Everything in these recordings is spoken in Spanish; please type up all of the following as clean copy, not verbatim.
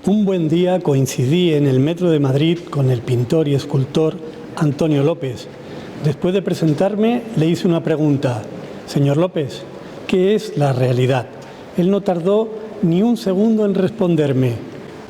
Un buen día coincidí en el metro de Madrid con el pintor y escultor Antonio López. Después de presentarme, le hice una pregunta. Señor López, ¿qué es la realidad? Él no tardó ni un segundo en responderme.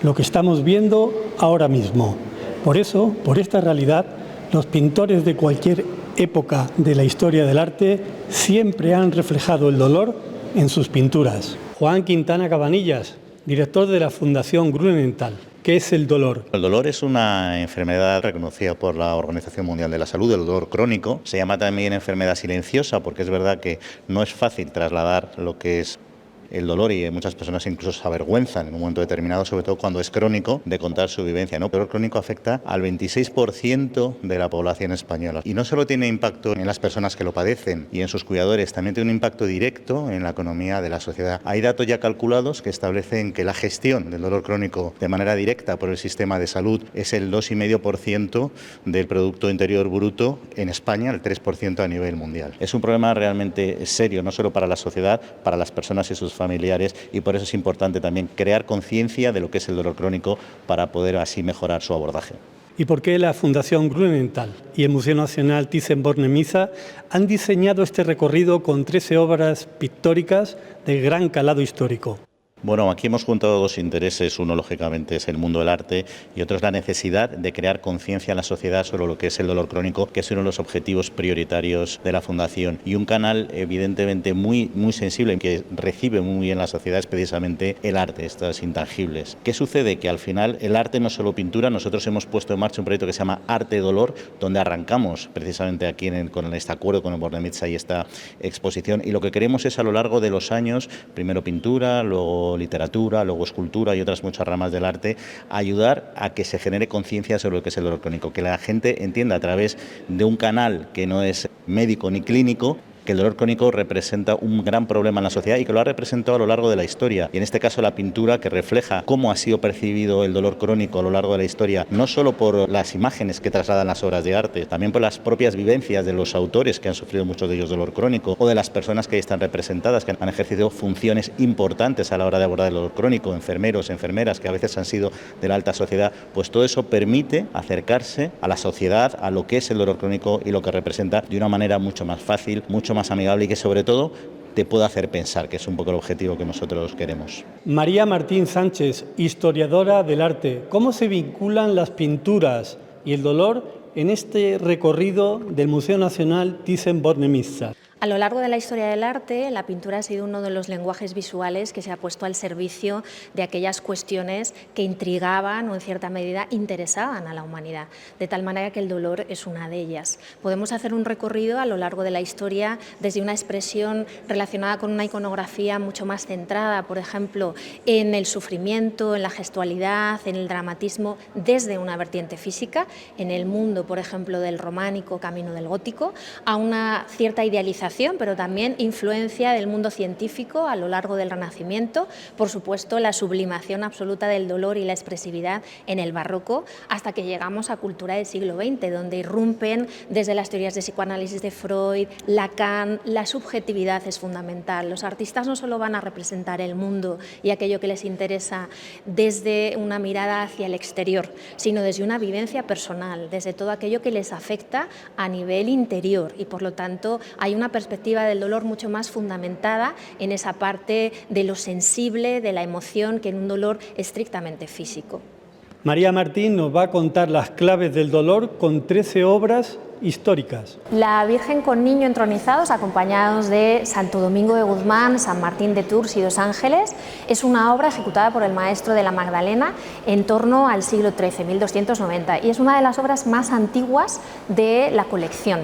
Lo que estamos viendo ahora mismo. Por eso, por esta realidad, los pintores de cualquier época de la historia del arte siempre han reflejado el dolor en sus pinturas. Juan Quintana Cabanillas, director de la Fundación Grünenthal. ¿Qué es el dolor? El dolor es una enfermedad reconocida por la Organización Mundial de la Salud, el dolor crónico. Se llama también enfermedad silenciosa porque es verdad que no es fácil trasladar lo que es el dolor y muchas personas incluso se avergüenzan en un momento determinado, sobre todo cuando es crónico, de contar su vivencia, ¿no? El dolor crónico afecta al 26% de la población española y no solo tiene impacto en las personas que lo padecen y en sus cuidadores, también tiene un impacto directo en la economía de la sociedad. Hay datos ya calculados que establecen que la gestión del dolor crónico de manera directa por el sistema de salud es el 2,5% del Producto Interior Bruto en España, el 3% a nivel mundial. Es un problema realmente serio, no solo para la sociedad, para las personas y sus familiares, y por eso es importante también crear conciencia de lo que es el dolor crónico para poder así mejorar su abordaje. ¿Y por qué la Fundación Grünenthal y el Museo Nacional Thyssen-Bornemisza han diseñado este recorrido con 13 obras pictóricas de gran calado histórico? Bueno, aquí hemos juntado dos intereses. Uno, lógicamente, es el mundo del arte y otro es la necesidad de crear conciencia en la sociedad sobre lo que es el dolor crónico, que es uno de los objetivos prioritarios de la Fundación. Y un canal, evidentemente, muy sensible, que recibe muy bien la sociedad, es precisamente el arte, estas intangibles. ¿Qué sucede? Que al final el arte no es solo pintura. Nosotros hemos puesto en marcha un proyecto que se llama Arte Dolor, donde arrancamos precisamente aquí con este acuerdo con el Bornemisza y esta exposición. Y lo que queremos es, a lo largo de los años, primero pintura, luego literatura, luego escultura y otras muchas ramas del arte, ayudar a que se genere conciencia sobre lo que es el dolor crónico, que la gente entienda a través de un canal que no es médico ni clínico, que el dolor crónico representa un gran problema en la sociedad y que lo ha representado a lo largo de la historia. Y en este caso la pintura, que refleja cómo ha sido percibido el dolor crónico a lo largo de la historia, no solo por las imágenes que trasladan las obras de arte, también por las propias vivencias de los autores, que han sufrido muchos de ellos dolor crónico, o de las personas que ahí están representadas, que han ejercido funciones importantes a la hora de abordar el dolor crónico, enfermeros, enfermeras, que a veces han sido de la alta sociedad. Pues todo eso permite acercarse a la sociedad, a lo que es el dolor crónico y lo que representa, de una manera mucho más fácil, mucho más amigable y que sobre todo te pueda hacer pensar, que es un poco el objetivo que nosotros queremos. María Martín Sánchez, historiadora del arte. ¿Cómo se vinculan las pinturas y el dolor en este recorrido del Museo Nacional Thyssen-Bornemisza? A lo largo de la historia del arte, la pintura ha sido uno de los lenguajes visuales que se ha puesto al servicio de aquellas cuestiones que intrigaban o en cierta medida interesaban a la humanidad, de tal manera que el dolor es una de ellas. Podemos hacer un recorrido a lo largo de la historia desde una expresión relacionada con una iconografía mucho más centrada, por ejemplo, en el sufrimiento, en la gestualidad, en el dramatismo, desde una vertiente física, en el mundo, por ejemplo, del románico, camino del gótico, a una cierta idealización, pero también influencia del mundo científico a lo largo del Renacimiento, por supuesto la sublimación absoluta del dolor y la expresividad en el barroco, hasta que llegamos a cultura del siglo XX, donde irrumpen desde las teorías de psicoanálisis de Freud, Lacan. La subjetividad es fundamental. Los artistas no solo van a representar el mundo y aquello que les interesa desde una mirada hacia el exterior, sino desde una vivencia personal, desde todo aquello que les afecta a nivel interior, y por lo tanto hay una perspectiva del dolor mucho más fundamentada en esa parte de lo sensible, de la emoción, que en un dolor estrictamente físico. María Martín nos va a contar las claves del dolor con 13 obras históricas. La Virgen con Niño entronizados, acompañados de Santo Domingo de Guzmán, San Martín de Tours y dos ángeles, es una obra ejecutada por el maestro de la Magdalena en torno al siglo XIII, 1290, y es una de las obras más antiguas de la colección.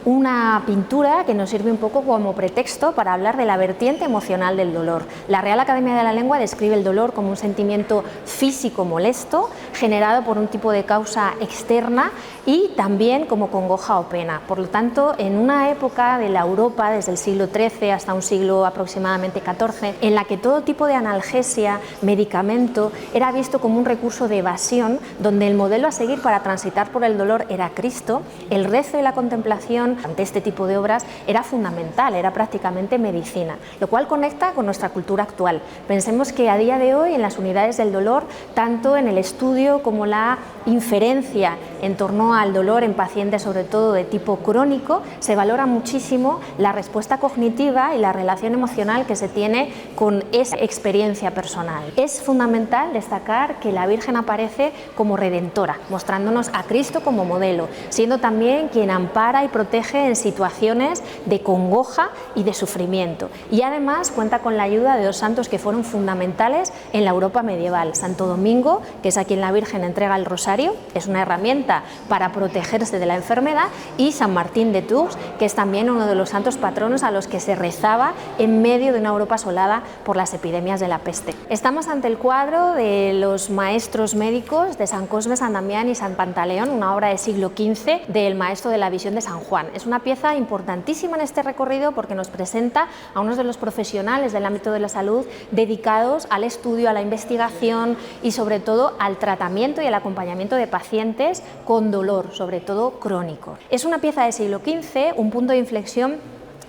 Una pintura que nos sirve un poco como pretexto para hablar de la vertiente emocional del dolor. La Real Academia de la Lengua describe el dolor como un sentimiento físico molesto, generado por un tipo de causa externa y también como congoja o pena. Por lo tanto, en una época de la Europa, desde el siglo XIII hasta un siglo aproximadamente XIV, en la que todo tipo de analgesia, medicamento, era visto como un recurso de evasión, donde el modelo a seguir para transitar por el dolor era Cristo, el rezo y la contemplación ante este tipo de obras era fundamental, era prácticamente medicina, lo cual conecta con nuestra cultura actual. Pensemos que a día de hoy en las unidades del dolor, tanto en el estudio como la inferencia en torno al dolor en pacientes sobre todo de tipo crónico, se valora muchísimo la respuesta cognitiva y la relación emocional que se tiene con esa experiencia personal. Es fundamental destacar que la Virgen aparece como redentora, mostrándonos a Cristo como modelo, siendo también quien ampara y protege en situaciones de congoja y de sufrimiento. Y además cuenta con la ayuda de dos santos que fueron fundamentales en la Europa medieval. Santo Domingo, que es a quien la Virgen entrega el rosario, es una herramienta para protegerse de la enfermedad, y San Martín de Tours, que es también uno de los santos patronos a los que se rezaba en medio de una Europa asolada por las epidemias de la peste. Estamos ante el cuadro de los maestros médicos de San Cosme, San Damián y San Pantaleón, una obra del siglo XV del maestro de la visión de San Juan. Es una pieza importantísima en este recorrido porque nos presenta a unos de los profesionales del ámbito de la salud dedicados al estudio, a la investigación y sobre todo al tratamiento y al acompañamiento de pacientes con dolor, sobre todo crónico. Es una pieza del siglo XV, un punto de inflexión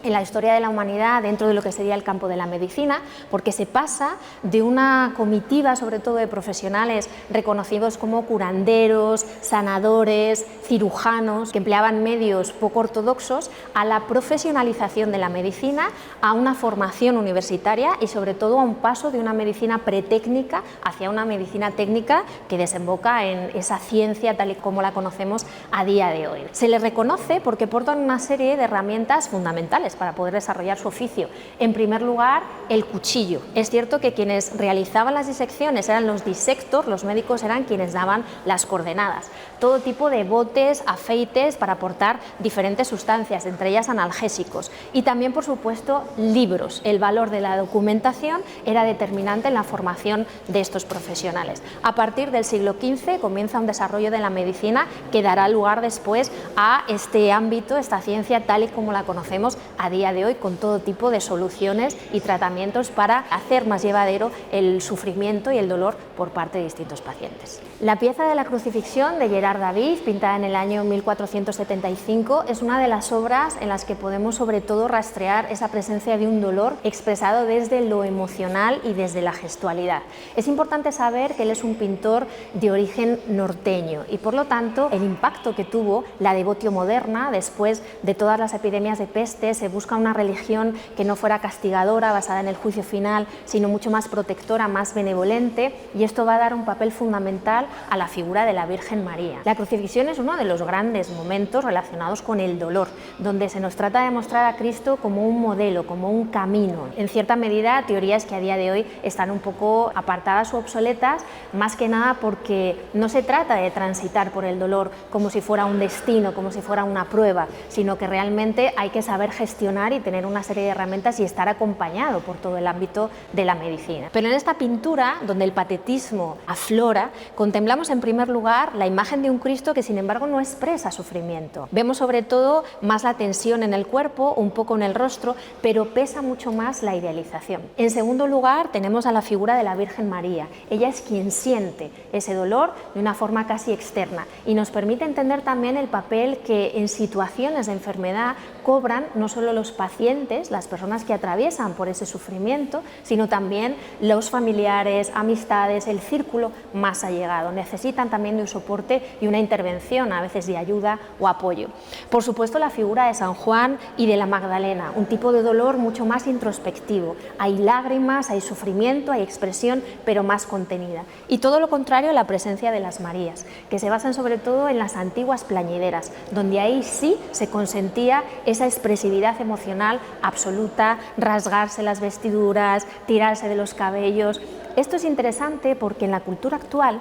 en la historia de la humanidad dentro de lo que sería el campo de la medicina, porque se pasa de una comitiva, sobre todo de profesionales reconocidos como curanderos, sanadores, cirujanos, que empleaban medios poco ortodoxos, a la profesionalización de la medicina, a una formación universitaria y sobre todo a un paso de una medicina pretécnica hacia una medicina técnica que desemboca en esa ciencia tal y como la conocemos a día de hoy. Se les reconoce porque portan una serie de herramientas fundamentales para poder desarrollar su oficio. En primer lugar, el cuchillo. Es cierto que quienes realizaban las disecciones eran los disectors, los médicos eran quienes daban las coordenadas. Todo tipo de botes, afeites para aportar diferentes sustancias, entre ellas analgésicos. Y también, por supuesto, libros. El valor de la documentación era determinante en la formación de estos profesionales. A partir del siglo XV comienza un desarrollo de la medicina que dará lugar después a este ámbito, esta ciencia tal y como la conocemos a día de hoy, con todo tipo de soluciones y tratamientos para hacer más llevadero el sufrimiento y el dolor por parte de distintos pacientes. La pieza de la crucifixión de Gerard David, pintada en el año 1475, es una de las obras en las que podemos sobre todo rastrear esa presencia de un dolor expresado desde lo emocional y desde la gestualidad. Es importante saber que él es un pintor de origen norteño y por lo tanto el impacto que tuvo la devotio moderna después de todas las epidemias de peste. Se busca una religión que no fuera castigadora, basada en el juicio final, sino mucho más protectora, más benevolente, y esto va a dar un papel fundamental a la figura de la Virgen María. La crucifixión es uno de los grandes momentos relacionados con el dolor, donde se nos trata de mostrar a Cristo como un modelo, como un camino. En cierta medida, teorías que a día de hoy están un poco apartadas o obsoletas, más que nada porque no se trata de transitar por el dolor como si fuera un destino, como si fuera una prueba, sino que realmente hay que saber gestionar y tener una serie de herramientas y estar acompañado por todo el ámbito de la medicina. Pero en esta pintura, donde el patetismo aflora, contemplamos en primer lugar la imagen de un Cristo que sin embargo no expresa sufrimiento. Vemos sobre todo más la tensión en el cuerpo, un poco en el rostro, pero pesa mucho más la idealización. En segundo lugar tenemos a la figura de la Virgen María. Ella es quien siente ese dolor de una forma casi externa y nos permite entender también el papel que en situaciones de enfermedad cobran no solo los pacientes, las personas que atraviesan por ese sufrimiento, sino también los familiares, amistades, el círculo más allegado. Necesitan también de un soporte y una intervención, a veces de ayuda o apoyo. Por supuesto, la figura de San Juan y de la Magdalena, un tipo de dolor mucho más introspectivo. Hay lágrimas, hay sufrimiento, hay expresión, pero más contenida. Y todo lo contrario, la presencia de las Marías, que se basan sobre todo en las antiguas plañideras, donde ahí sí se consentía esa expresividad emocional absoluta, rasgarse las vestiduras, tirarse de los cabellos. Esto es interesante porque en la cultura actual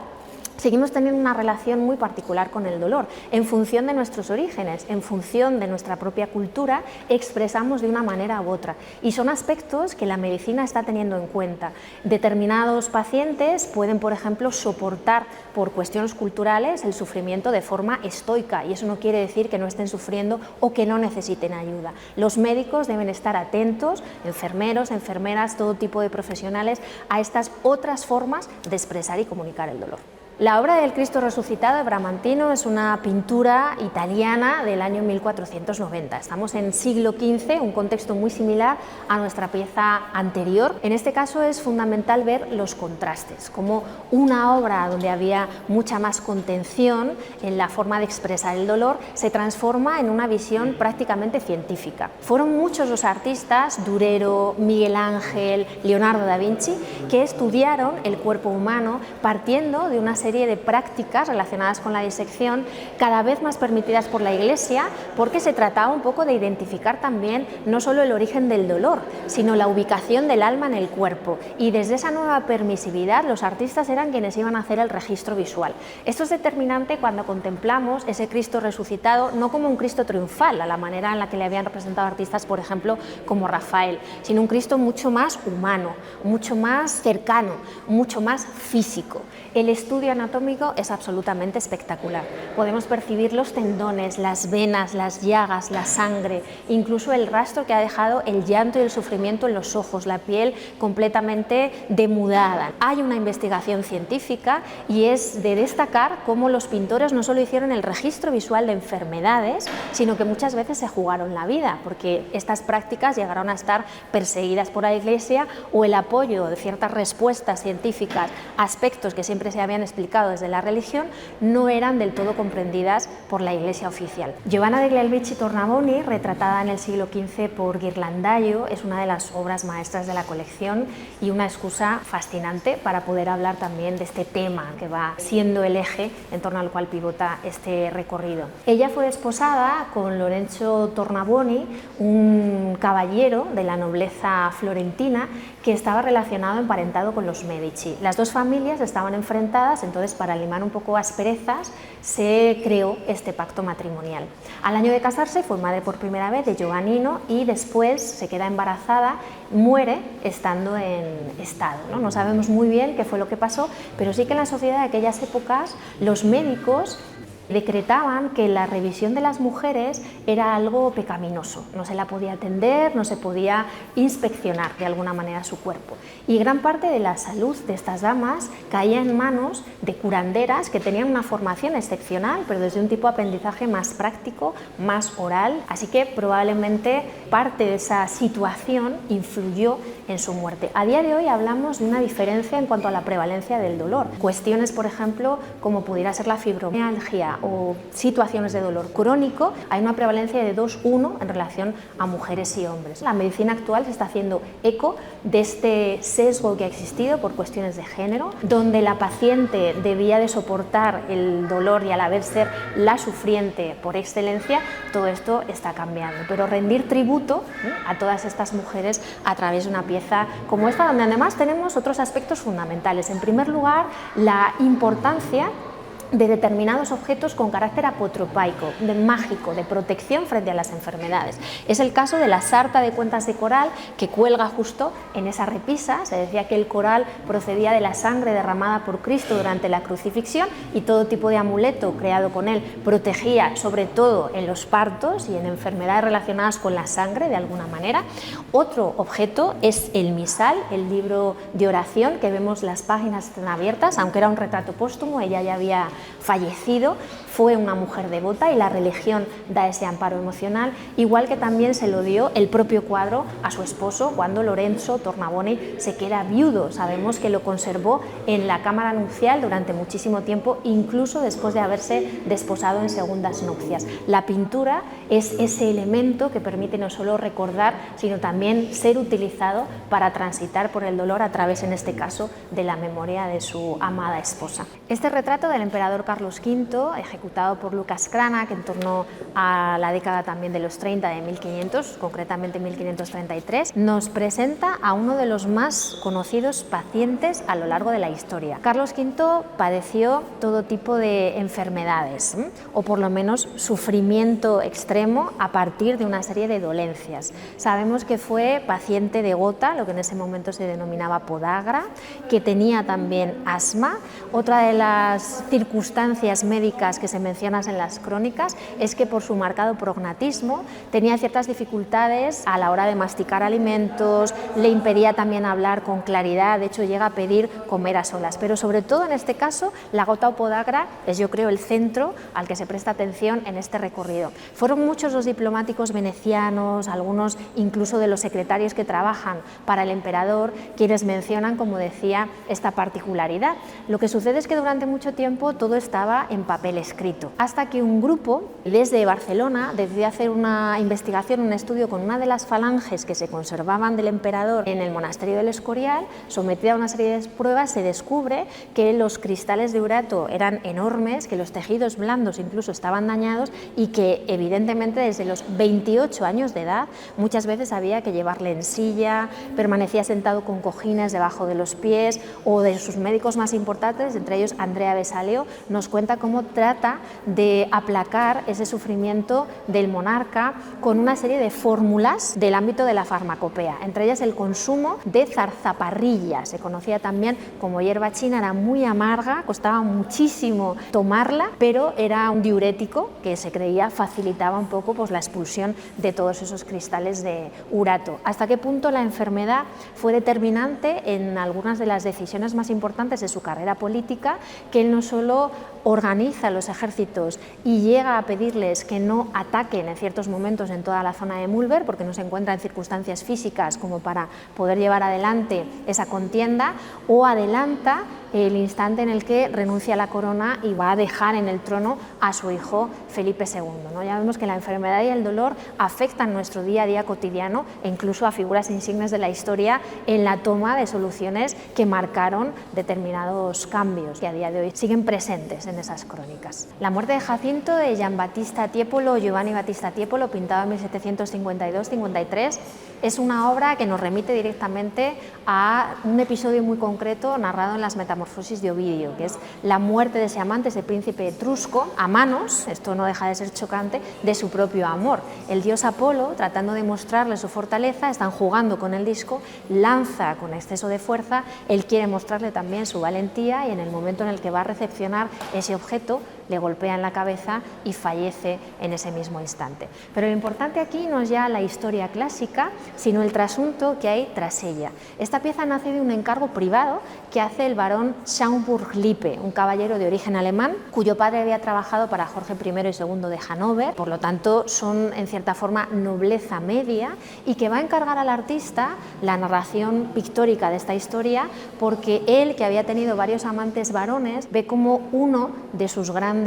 seguimos teniendo una relación muy particular con el dolor. En función de nuestros orígenes, en función de nuestra propia cultura, expresamos de una manera u otra. Y son aspectos que la medicina está teniendo en cuenta. Determinados pacientes pueden, por ejemplo, soportar por cuestiones culturales el sufrimiento de forma estoica, y eso no quiere decir que no estén sufriendo o que no necesiten ayuda. Los médicos deben estar atentos, enfermeros, enfermeras, todo tipo de profesionales, a estas otras formas de expresar y comunicar el dolor. La obra del Cristo resucitado de Bramantino es una pintura italiana del año 1490. Estamos en siglo XV, un contexto muy similar a nuestra pieza anterior. En este caso es fundamental ver los contrastes, como una obra donde había mucha más contención en la forma de expresar el dolor se transforma en una visión prácticamente científica. Fueron muchos los artistas, Durero, Miguel Ángel, Leonardo da Vinci, que estudiaron el cuerpo humano partiendo de una serie de prácticas relacionadas con la disección cada vez más permitidas por la Iglesia, porque se trataba un poco de identificar también no solo el origen del dolor, sino la ubicación del alma en el cuerpo, y desde esa nueva permisividad los artistas eran quienes iban a hacer el registro visual. Esto es determinante cuando contemplamos ese Cristo resucitado no como un Cristo triunfal, a la manera en la que le habían representado artistas, por ejemplo, como Rafael, sino un Cristo mucho más humano, mucho más cercano, mucho más físico. El estudio anatómico es absolutamente espectacular. Podemos percibir los tendones, las venas, las llagas, la sangre, incluso el rastro que ha dejado el llanto y el sufrimiento en los ojos, la piel completamente demudada. Hay una investigación científica y es de destacar cómo los pintores no solo hicieron el registro visual de enfermedades, sino que muchas veces se jugaron la vida, porque estas prácticas llegaron a estar perseguidas por la Iglesia, o el apoyo de ciertas respuestas científicas, aspectos que siempre se habían explicado desde la religión, no eran del todo comprendidas por la Iglesia oficial. Giovanna degli Albizzi Tornabuoni, retratada en el siglo XV por Ghirlandaio, es una de las obras maestras de la colección y una excusa fascinante para poder hablar también de este tema que va siendo el eje en torno al cual pivota este recorrido. Ella fue desposada con Lorenzo Tornabuoni, un caballero de la nobleza florentina que estaba relacionado, emparentado con los Medici. Las dos familias estaban enfrentadas, entonces para limar un poco asperezas se creó este pacto matrimonial. Al año de casarse fue madre por primera vez de Giovannino y después se queda embarazada, muere estando en estado, ¿no? No sabemos muy bien qué fue lo que pasó, pero sí que en la sociedad de aquellas épocas los médicos decretaban que la revisión de las mujeres era algo pecaminoso, no se la podía atender, no se podía inspeccionar de alguna manera su cuerpo, y gran parte de la salud de estas damas caía en manos de curanderas que tenían una formación excepcional, pero desde un tipo de aprendizaje más práctico, más oral, así que probablemente parte de esa situación influyó en su muerte. A día de hoy hablamos de una diferencia en cuanto a la prevalencia del dolor. Cuestiones, por ejemplo, como pudiera ser la fibromialgia o situaciones de dolor crónico, hay una prevalencia de 2:1 en relación a mujeres y hombres. La medicina actual se está haciendo eco de este sesgo que ha existido por cuestiones de género, donde la paciente debía de soportar el dolor y a la vez ser la sufriente por excelencia. Todo esto está cambiando, pero rendir tributo a todas estas mujeres a través de una pieza como esta, donde además tenemos otros aspectos fundamentales. En primer lugar, la importancia de determinados objetos con carácter apotropaico, de mágico, de protección frente a las enfermedades. Es el caso de la sarta de cuentas de coral que cuelga justo en esa repisa. Se decía que el coral procedía de la sangre derramada por Cristo durante la crucifixión, y todo tipo de amuleto creado con él protegía, sobre todo en los partos y en enfermedades relacionadas con la sangre de alguna manera. Otro objeto es el misal, el libro de oración, que vemos las páginas están abiertas, aunque era un retrato póstumo, ella ya había fallecido, fue una mujer devota y la religión da ese amparo emocional, igual que también se lo dio el propio cuadro a su esposo cuando Lorenzo Tornabuoni se queda viudo. Sabemos que lo conservó en la cámara nupcial durante muchísimo tiempo, incluso después de haberse desposado en segundas nupcias. La pintura es ese elemento que permite no solo recordar, sino también ser utilizado para transitar por el dolor a través, en este caso, de la memoria de su amada esposa. Este retrato del emperador emperador Carlos V, ejecutado por Lucas Cranach en torno a la década también de los 30 de 1500, concretamente 1533, nos presenta a uno de los más conocidos pacientes a lo largo de la historia. Carlos V padeció todo tipo de enfermedades, o por lo menos sufrimiento extremo a partir de una serie de dolencias. Sabemos que fue paciente de gota, lo que en ese momento se denominaba podagra, que tenía también asma. Otra de las circunstancias médicas que se mencionan en las crónicas es que por su marcado prognatismo tenía ciertas dificultades a la hora de masticar alimentos, le impedía también hablar con claridad, de hecho llega a pedir comer a solas, pero sobre todo en este caso la gota o podagra es, yo creo, el centro al que se presta atención en este recorrido. Fueron muchos los diplomáticos venecianos, algunos incluso de los secretarios que trabajan para el emperador, quienes mencionan, como decía, esta particularidad. Lo que sucede es que durante mucho tiempo todo estaba en papel escrito, hasta que un grupo desde Barcelona decidió hacer una investigación, un estudio con una de las falanges que se conservaban del emperador en el monasterio del Escorial. Sometida a una serie de pruebas, se descubre que los cristales de urato eran enormes, que los tejidos blandos incluso estaban dañados y que evidentemente desde los 28 años de edad muchas veces había que llevarle en silla, permanecía sentado con cojines debajo de los pies, o de sus médicos más importantes, entre ellos Andrea Vesaleo, nos cuenta cómo trata de aplacar ese sufrimiento del monarca con una serie de fórmulas del ámbito de la farmacopea, entre ellas el consumo de zarzaparrilla, se conocía también como hierba china, era muy amarga, costaba muchísimo tomarla, pero era un diurético que se creía facilitaba un poco pues, la expulsión de todos esos cristales de urato. ¿Hasta qué punto la enfermedad fue determinante en algunas de las decisiones más importantes de su carrera política? Que él no solo organiza los ejércitos y llega a pedirles que no ataquen en ciertos momentos en toda la zona de Múlver, porque no se encuentra en circunstancias físicas como para poder llevar adelante esa contienda, o adelanta el instante en el que renuncia a la corona y va a dejar en el trono a su hijo Felipe II, ¿no? Ya vemos que la enfermedad y el dolor afectan nuestro día a día cotidiano e incluso a figuras insignes de la historia en la toma de soluciones que marcaron determinados cambios que a día de hoy siguen presentes en esas crónicas. La muerte de Jacinto, de Gian Battista Tiepolo, Giovanni Battista Tiepolo, pintado en 1752-53, es una obra que nos remite directamente a un episodio muy concreto narrado en las Metamorfosis de Ovidio, que es la muerte de ese amante, ese príncipe etrusco, a manos, esto no deja de ser chocante, de su propio amor. El dios Apolo, tratando de mostrarle su fortaleza, están jugando con el disco, lanza con exceso de fuerza, él quiere mostrarle también su valentía y en el momento en el que va a recepcionar ese objeto, le golpea en la cabeza y fallece en ese mismo instante. Pero lo importante aquí no es ya la historia clásica, sino el trasunto que hay tras ella. Esta pieza nace de un encargo privado que hace el barón Schaumburg-Lippe, un caballero de origen alemán, cuyo padre había trabajado para Jorge I y II de Hannover, por lo tanto son en cierta forma nobleza media, y que va a encargar al artista la narración pictórica de esta historia, porque él, que había tenido varios amantes varones, ve como uno de sus grandes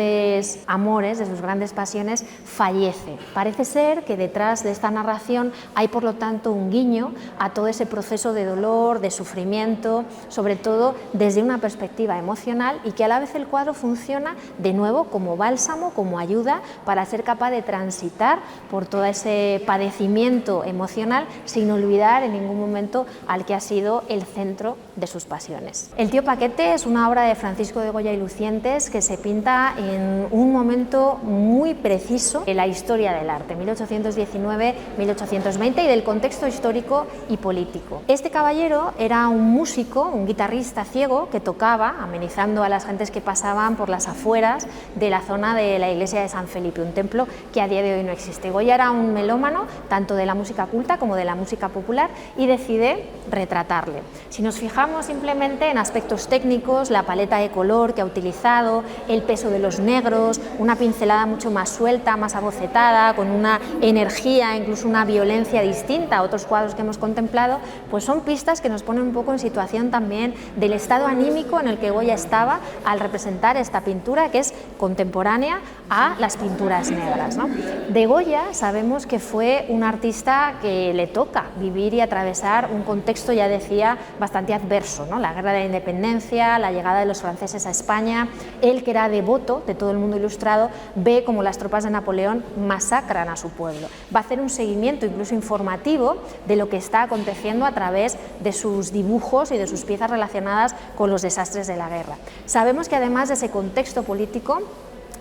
amores, de sus grandes pasiones, fallece. Parece ser que detrás de esta narración hay, por lo tanto, un guiño a todo ese proceso de dolor, de sufrimiento, sobre todo desde una perspectiva emocional, y que a la vez el cuadro funciona de nuevo como bálsamo, como ayuda para ser capaz de transitar por todo ese padecimiento emocional sin olvidar en ningún momento al que ha sido el centro de sus pasiones. El tío Paquete es una obra de Francisco de Goya y Lucientes que se pinta en un momento muy preciso de la historia del arte, 1819-1820, y del contexto histórico y político. Este caballero era un músico, un guitarrista ciego que tocaba, amenizando a las gentes que pasaban por las afueras de la zona de la iglesia de San Felipe, un templo que a día de hoy no existe. Goya era un melómano tanto de la música culta como de la música popular y decide retratarle. Si nos fijamos simplemente en aspectos técnicos, la paleta de color que ha utilizado, el peso de los negros, una pincelada mucho más suelta, más abocetada, con una energía, incluso una violencia distinta a otros cuadros que hemos contemplado, pues son pistas que nos ponen un poco en situación también del estado anímico anímico en el que Goya estaba al representar esta pintura que es contemporánea a las pinturas negras, ¿no? De Goya sabemos que fue un artista que le toca vivir y atravesar un contexto, ya decía, bastante adverso, ¿no? La guerra de la independencia, la llegada de los franceses a España. Él, que era devoto de todo el mundo ilustrado, ve como las tropas de Napoleón masacran a su pueblo. Va a hacer un seguimiento incluso informativo de lo que está aconteciendo a través de sus dibujos y de sus piezas relacionadas con los desastres de la guerra. Sabemos que además de ese contexto político,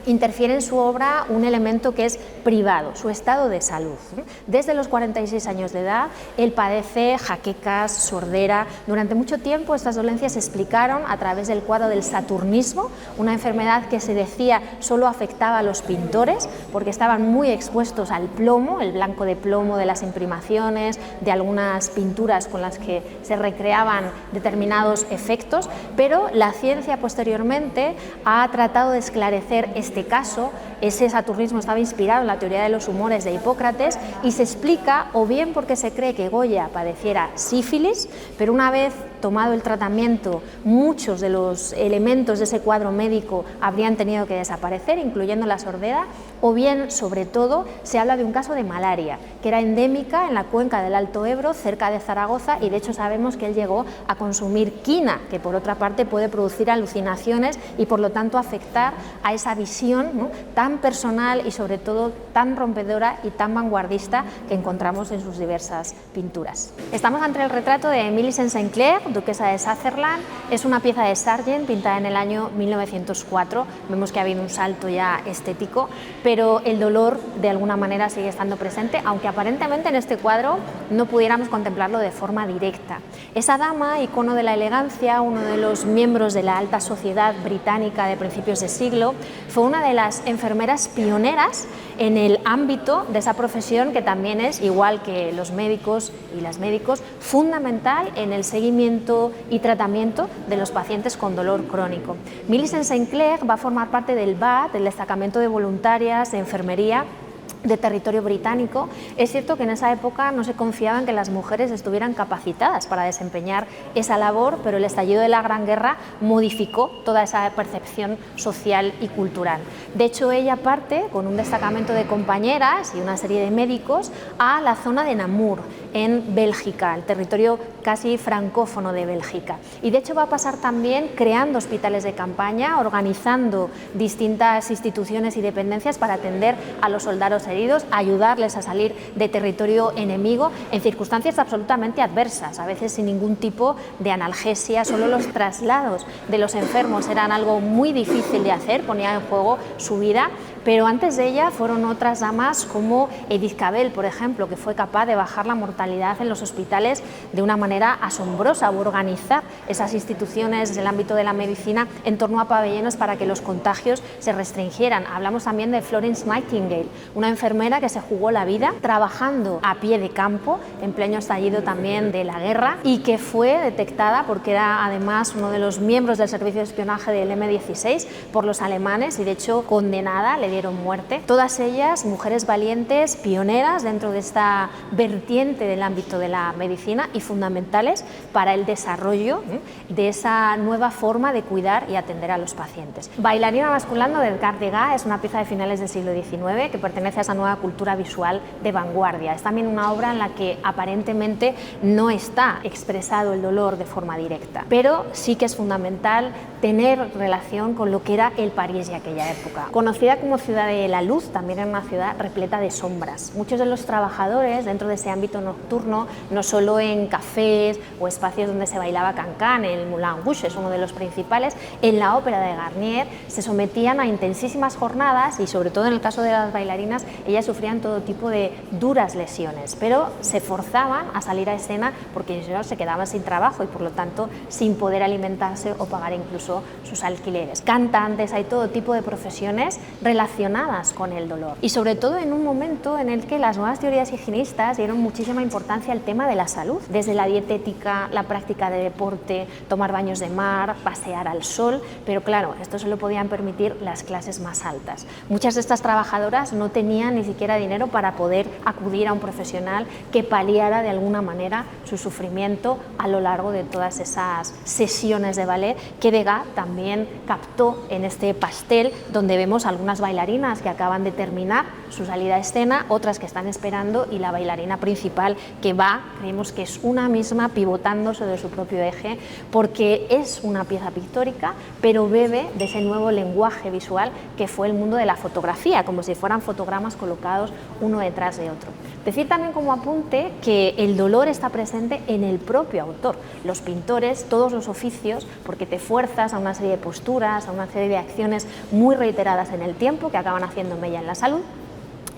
interfiere en su obra un elemento que es privado, su estado de salud. Desde los 46 años de edad, él padece jaquecas, sordera. Durante mucho tiempo estas dolencias se explicaron a través del cuadro del saturnismo, una enfermedad que se decía solo afectaba a los pintores porque estaban muy expuestos al plomo, el blanco de plomo de las imprimaciones, de algunas pinturas con las que se recreaban determinados efectos, pero la ciencia posteriormente ha tratado de esclarecer este caso. Ese saturnismo estaba inspirado en la teoría de los humores de Hipócrates y se explica o bien porque se cree que Goya padeciera sífilis, pero una vez tomado el tratamiento, muchos de los elementos de ese cuadro médico habrían tenido que desaparecer, incluyendo la sordera, o bien, sobre todo, se habla de un caso de malaria, que era endémica en la cuenca del Alto Ebro, cerca de Zaragoza, y de hecho sabemos que él llegó a consumir quina, que por otra parte puede producir alucinaciones y por lo tanto afectar a esa visión, ¿no?, tan personal y sobre todo tan rompedora y tan vanguardista que encontramos en sus diversas pinturas. Estamos ante el retrato de Millicent St. Clair, duquesa de Sutherland. Es una pieza de Sargent pintada en el año 1904. Vemos que ha habido un salto ya estético, pero el dolor de alguna manera sigue estando presente, aunque aparentemente en este cuadro no pudiéramos contemplarlo de forma directa. Esa dama, icono de la elegancia, uno de los miembros de la alta sociedad británica de principios de siglo, fue una de las enfermeras pioneras en el ámbito de esa profesión que también es, igual que los médicos y las médicos, fundamental en el seguimiento y tratamiento de los pacientes con dolor crónico. Millicent St. Clair va a formar parte del BAT, del destacamento de voluntarias de enfermería de territorio británico. Es cierto que en esa época no se confiaba en que las mujeres estuvieran capacitadas para desempeñar esa labor, pero el estallido de la Gran Guerra modificó toda esa percepción social y cultural. De hecho, ella parte con un destacamento de compañeras y una serie de médicos a la zona de Namur, en Bélgica, el territorio casi francófono de Bélgica. Y de hecho va a pasar también creando hospitales de campaña, organizando distintas instituciones y dependencias para atender a los soldados heridos, ayudarles a salir de territorio enemigo en circunstancias absolutamente adversas, a veces sin ningún tipo de analgesia. Solo los traslados de los enfermos eran algo muy difícil de hacer, ponía en juego su vida. Pero antes de ella fueron otras damas como Edith Cavell, por ejemplo, que fue capaz de bajar la mortalidad en los hospitales de una manera asombrosa, o organizar esas instituciones del ámbito de la medicina en torno a pabellones para que los contagios se restringieran. Hablamos también de Florence Nightingale, una enfermera que se jugó la vida trabajando a pie de campo en pleno estallido también de la guerra y que fue detectada porque era además uno de los miembros del servicio de espionaje del M16 por los alemanes y de hecho condenada, le dieron muerte. Todas ellas mujeres valientes, pioneras dentro de esta vertiente del ámbito de la medicina y fundamentales para el desarrollo de esa nueva forma de cuidar y atender a los pacientes. Bailarina basculando de Edgar Degas es una pieza de finales del siglo XIX que pertenece a esa nueva cultura visual de vanguardia. Es también una obra en la que aparentemente no está expresado el dolor de forma directa, pero sí que es fundamental tener relación con lo que era el París de aquella época. Conocida como ciudad de la luz, también era una ciudad repleta de sombras. Muchos de los trabajadores dentro de ese ámbito nocturno, no solo en cafés o espacios donde se bailaba cancán, el Moulin Rouge es uno de los principales, en la ópera de Garnier se sometían a intensísimas jornadas y sobre todo en el caso de las bailarinas, ellas sufrían todo tipo de duras lesiones, pero se forzaban a salir a escena porque ellos se quedaban sin trabajo y por lo tanto sin poder alimentarse o pagar incluso sus alquileres. Cantantes, hay todo tipo de profesiones relacionadas relacionadas con el dolor. Y sobre todo en un momento en el que las nuevas teorías higienistas dieron muchísima importancia al tema de la salud, desde la dietética, la práctica de deporte, tomar baños de mar, pasear al sol, pero claro, esto se lo podían permitir las clases más altas. Muchas de estas trabajadoras no tenían ni siquiera dinero para poder acudir a un profesional que paliara de alguna manera su sufrimiento a lo largo de todas esas sesiones de ballet que Degas también captó en este pastel, donde vemos algunas bailarinas que acaban de terminar su salida a escena, otras que están esperando y la bailarina principal que va, creemos que es una misma pivotando sobre su propio eje, porque es una pieza pictórica, pero bebe de ese nuevo lenguaje visual que fue el mundo de la fotografía, como si fueran fotogramas colocados uno detrás de otro. Decir también como apunte que el dolor está presente en el propio autor, los pintores, todos los oficios, porque te fuerzas a una serie de posturas, a una serie de acciones muy reiteradas en el tiempo que acaban haciendo mella en la salud.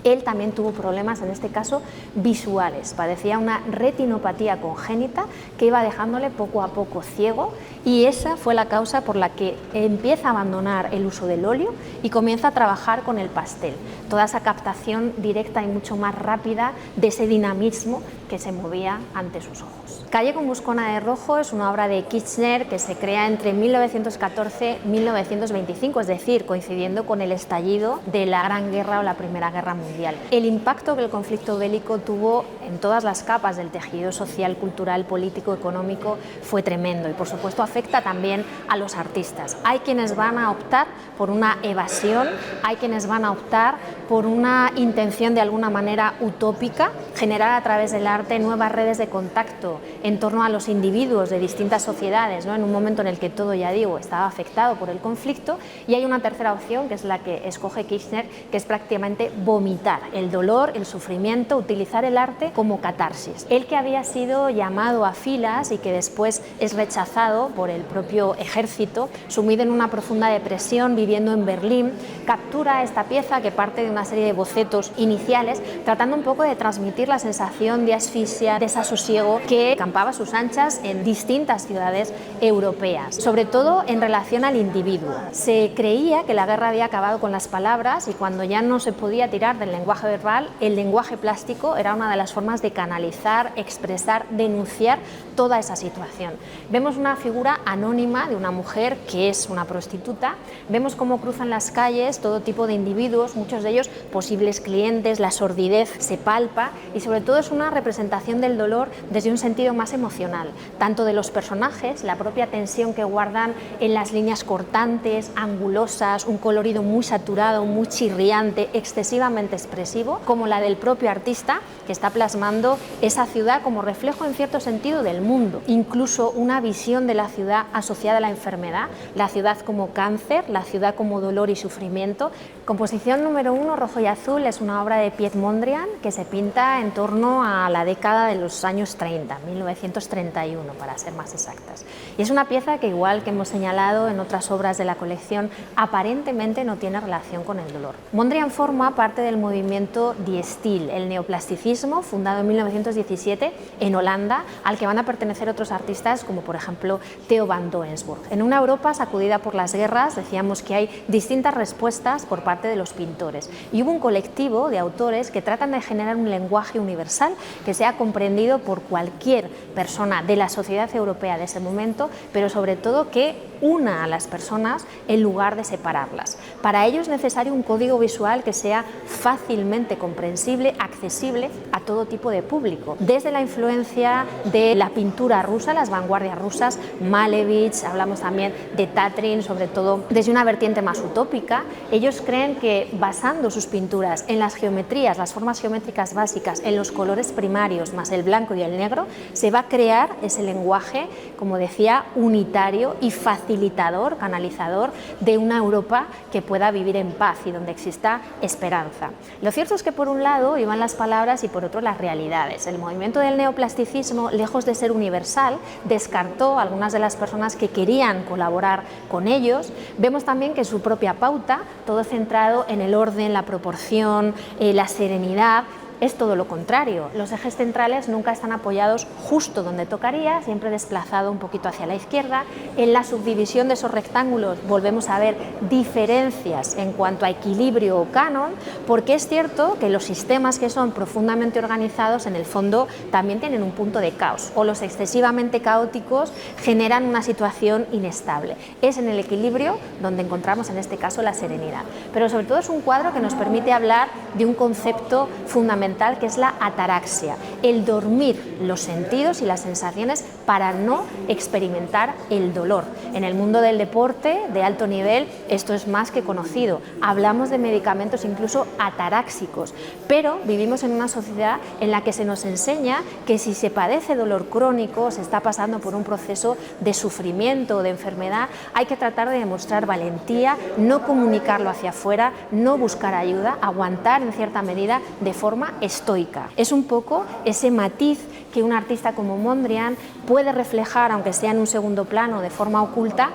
Él también tuvo problemas, en este caso, visuales. Padecía una retinopatía congénita que iba dejándole poco a poco ciego, y esa fue la causa por la que empieza a abandonar el uso del óleo y comienza a trabajar con el pastel. Toda esa captación directa y mucho más rápida de ese dinamismo que se movía ante sus ojos. Calle con Buscona de rojo es una obra de Kirchner que se crea entre 1914 y 1925, es decir, coincidiendo con el estallido de la Gran Guerra o la Primera Guerra Mundial. El impacto que el conflicto bélico tuvo en todas las capas del tejido social, cultural, político, económico fue tremendo, y por supuesto afecta también a los artistas. Hay quienes van a optar por una evasión, hay quienes van a optar por una intención de alguna manera utópica, generar a través del arte nuevas redes de contacto en torno a los individuos de distintas sociedades, ¿no? En un momento en el que todo, ya digo, estaba afectado por el conflicto. Y hay una tercera opción, que es la que escoge Kirchner, que es prácticamente vomitar el dolor, el sufrimiento, utilizar el arte como catarsis. Él, que había sido llamado a filas y que después es rechazado por el propio ejército, sumido en una profunda depresión, viviendo en Berlín, captura esta pieza que parte de una serie de bocetos iniciales, tratando un poco de transmitir la sensación de asfixia, desasosiego que campaba a sus anchas en distintas ciudades europeas, sobre todo en relación al individuo. Se creía que la guerra había acabado con las palabras, y cuando ya no se podía tirar del lenguaje verbal, el lenguaje plástico era una de las formas de canalizar, expresar, denunciar toda esa situación. Vemos una figura anónima de una mujer que es una prostituta, vemos cómo cruzan las calles todo tipo de individuos, muchos de ellos posibles clientes, la sordidez se palpa, y sobre todo es una representación del dolor desde un sentido más emocional, tanto de los personajes, la propia tensión que guardan en las líneas cortantes, angulosas, un colorido muy saturado, muy chirriante, excesivamente expresivo, como la del propio artista, que está plasmando esa ciudad como reflejo en cierto sentido del mundo, incluso una visión de la ciudad asociada a la enfermedad, la ciudad como cáncer, la ciudad como dolor y sufrimiento. Composición número 1, Rojo y Azul, es una obra de Piet Mondrian que se pinta en torno a la década de los años 30, 1931 para ser más exactas. Y es una pieza que, igual que hemos señalado en otras obras de la colección, aparentemente no tiene relación con el dolor. Mondrian forma parte del movimiento Die Stil, el neoplasticismo, fundado en 1917 en Holanda, al que van a pertenecer otros artistas como por ejemplo Theo van Doesburg. En una Europa sacudida por las guerras, decíamos que hay distintas respuestas por parte de los pintores, y hubo un colectivo de autores que tratan de generar un lenguaje universal que sea comprendido por cualquier persona de la sociedad europea de ese momento, pero sobre todo que una a las personas en lugar de separarlas. Para ello es necesario un código visual que sea fácilmente comprensible, accesible a todo tipo de público. Desde la influencia de la pintura rusa, las vanguardias rusas, Malevich, hablamos también de Tatrin, sobre todo desde una vertiente más utópica. Ellos creen que basando sus pinturas en las geometrías, las formas geométricas básicas, en los colores primarios más el blanco y el negro, se va a crear ese lenguaje, como decía, unitario y facilitador, canalizador de una Europa que pueda vivir en paz y donde exista esperanza. Lo cierto es que por un lado iban las palabras y por otro las realidades. El movimiento del neoplasticismo, lejos de ser universal, descartó a algunas de las personas que querían colaborar con ellos. Vemos también que su propia pauta, todo centrado en el orden, la proporción, la serenidad, es todo lo contrario. Los ejes centrales nunca están apoyados justo donde tocaría, siempre desplazado un poquito hacia la izquierda. En la subdivisión de esos rectángulos volvemos a ver diferencias en cuanto a equilibrio o canon, porque es cierto que los sistemas que son profundamente organizados en el fondo también tienen un punto de caos, o los excesivamente caóticos generan una situación inestable. Es en el equilibrio donde encontramos en este caso la serenidad. Pero sobre todo es un cuadro que nos permite hablar de un concepto fundamental que es la ataraxia, el dormir los sentidos y las sensaciones para no experimentar el dolor. En el mundo del deporte de alto nivel esto es más que conocido. Hablamos de medicamentos incluso ataráxicos, pero vivimos en una sociedad en la que se nos enseña que si se padece dolor crónico, se está pasando por un proceso de sufrimiento o de enfermedad, hay que tratar de demostrar valentía, no comunicarlo hacia afuera, no buscar ayuda, aguantar en cierta medida de forma estoica. Es un poco ese matiz que un artista como Mondrian puede reflejar, aunque sea en un segundo plano, de forma oculta,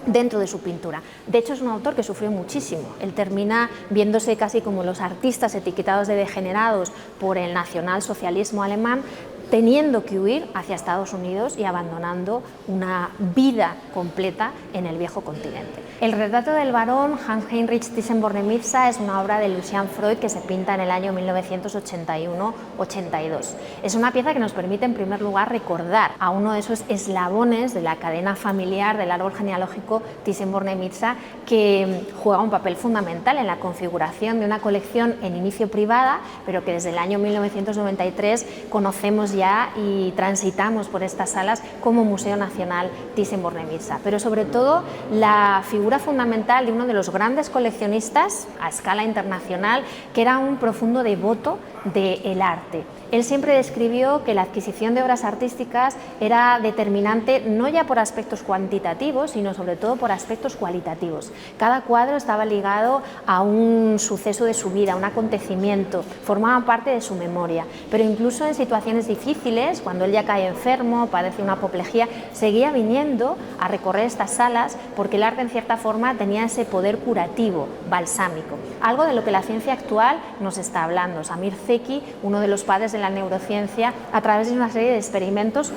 dentro de su pintura. De hecho, es un autor que sufrió muchísimo. Él termina viéndose casi como los artistas etiquetados de degenerados por el nacionalsocialismo alemán, teniendo que huir hacia Estados Unidos y abandonando una vida completa en el viejo continente. El retrato del barón Hans-Heinrich Thyssen-Bornemisza es una obra de Lucian Freud que se pinta en el año 1981-82. Es una pieza que nos permite en primer lugar recordar a uno de esos eslabones de la cadena familiar del árbol genealógico Thyssen-Bornemisza, que juega un papel fundamental en la configuración de una colección en inicio privada, pero que desde el año 1993 conocemos ya y transitamos por estas salas como Museo Nacional Thyssen-Bornemisza. Pero sobre todo la figura fundamental de uno de los grandes coleccionistas a escala internacional, que era un profundo devoto del arte. Él siempre describió que la adquisición de obras artísticas era determinante no ya por aspectos cuantitativos, sino sobre todo por aspectos cualitativos. Cada cuadro estaba ligado a un suceso de su vida, a un acontecimiento, formaban parte de su memoria. Pero incluso en situaciones difíciles, cuando él ya cae enfermo, padece una apoplejía, seguía viniendo a recorrer estas salas porque el arte en cierta forma tenía ese poder curativo, balsámico. Algo de lo que la ciencia actual nos está hablando. Samir Zeki, uno de los padres de la neurociencia, a través de una serie de experimentos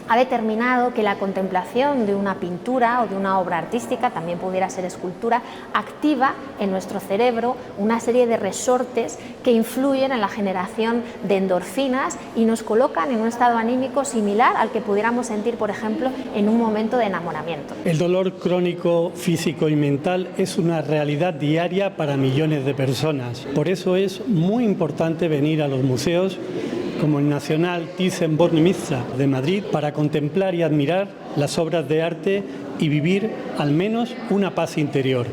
ha determinado que la contemplación de una pintura o de una obra artística, también pudiera ser escultura, activa en nuestro cerebro una serie de resortes que influyen en la generación de endorfinas y nos colocan en un estado anímico similar al que pudiéramos sentir, por ejemplo, en un momento de enamoramiento. El dolor crónico físico y mental es una realidad diaria para millones de personas. Por eso es muy importante venir a los museos como el Nacional Thyssen-Bornemisza de Madrid para contemplar y admirar las obras de arte y vivir al menos una paz interior.